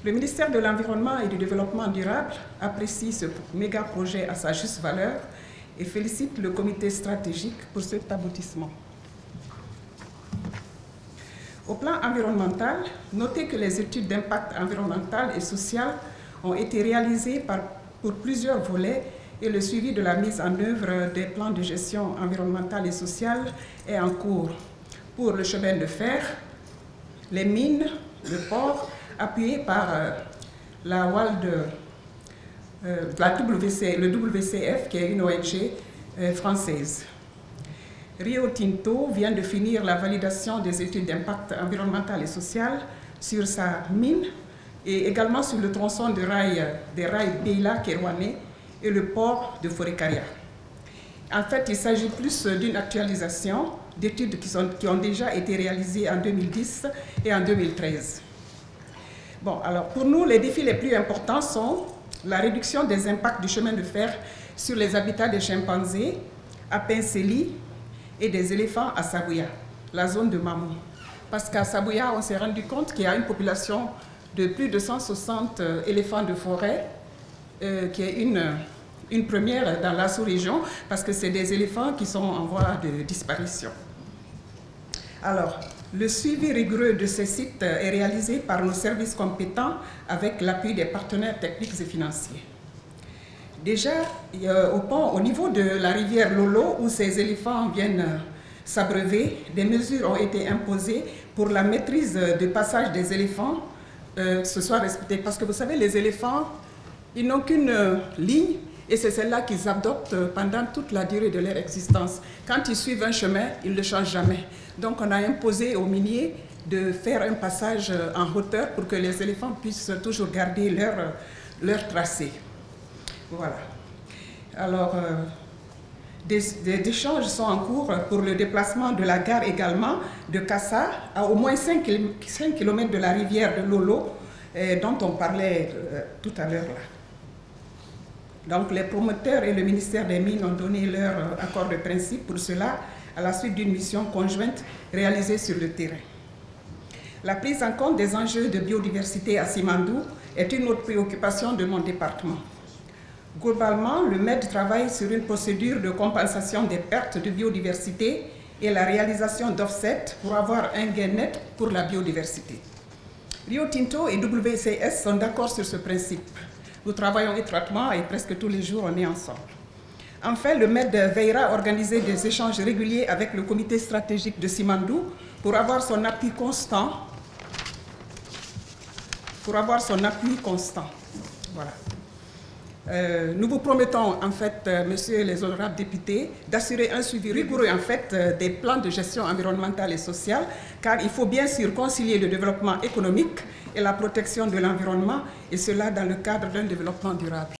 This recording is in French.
Le ministère de l'Environnement et du Développement durable apprécie ce méga projet à sa juste valeur et félicite le comité stratégique pour cet aboutissement. Au plan environnemental, notez que les études d'impact environnemental et social ont été réalisées pour plusieurs volets et le suivi de la mise en œuvre des plans de gestion environnementale et sociale est en cours pour le chemin de fer, les mines, le port, appuyé par la le WCF, qui est une ONG française. Rio Tinto vient de finir la validation des études d'impact environnemental et social sur sa mine et également sur le tronçon des rails Beila-Kerouané et le port de Forécaria. En fait, il s'agit plus d'une actualisation d'études qui ont déjà été réalisées en 2010 et en 2013. Bon, alors pour nous, les défis les plus importants sont la réduction des impacts du chemin de fer sur les habitats des chimpanzés à Pinceli et des éléphants à Sabuya, la zone de Mamou. Parce qu'à Sabuya, on s'est rendu compte qu'il y a une population de plus de 160 éléphants de forêt, qui est une première dans la sous-région, parce que c'est des éléphants qui sont en voie de disparition. Alors, le suivi rigoureux de ces sites est réalisé par nos services compétents avec l'appui des partenaires techniques et financiers. Déjà, au niveau de la rivière Lolo, où ces éléphants viennent s'abreuver, des mesures ont été imposées pour la maîtrise du passage des éléphants, ce soit respecté. Parce que vous savez, les éléphants, ils n'ont qu'une ligne, et c'est celle-là qu'ils adoptent pendant toute la durée de leur existence. Quand ils suivent un chemin, ils ne le changent jamais. Donc on a imposé aux miniers de faire un passage en hauteur pour que les éléphants puissent toujours garder leur tracé. Voilà. Alors, des échanges sont en cours pour le déplacement de la gare également de Kassa à au moins 5 km de la rivière de Lolo, dont on parlait tout à l'heure là. Donc les promoteurs et le ministère des Mines ont donné leur accord de principe pour cela à la suite d'une mission conjointe réalisée sur le terrain. La prise en compte des enjeux de biodiversité à Simandou est une autre préoccupation de mon département. Globalement, le MED travaille sur une procédure de compensation des pertes de biodiversité et la réalisation d'offsets pour avoir un gain net pour la biodiversité. Rio Tinto et WCS sont d'accord sur ce principe. Nous travaillons étroitement et presque tous les jours on est ensemble. Enfin, le MED veillera à organiser des échanges réguliers avec le comité stratégique de Simandou pour avoir son appui constant. Voilà. Nous vous promettons, en fait, messieurs les honorables députés, d'assurer un suivi rigoureux, en fait, des plans de gestion environnementale et sociale, car il faut bien sûr concilier le développement économique et la protection de l'environnement, et cela dans le cadre d'un développement durable.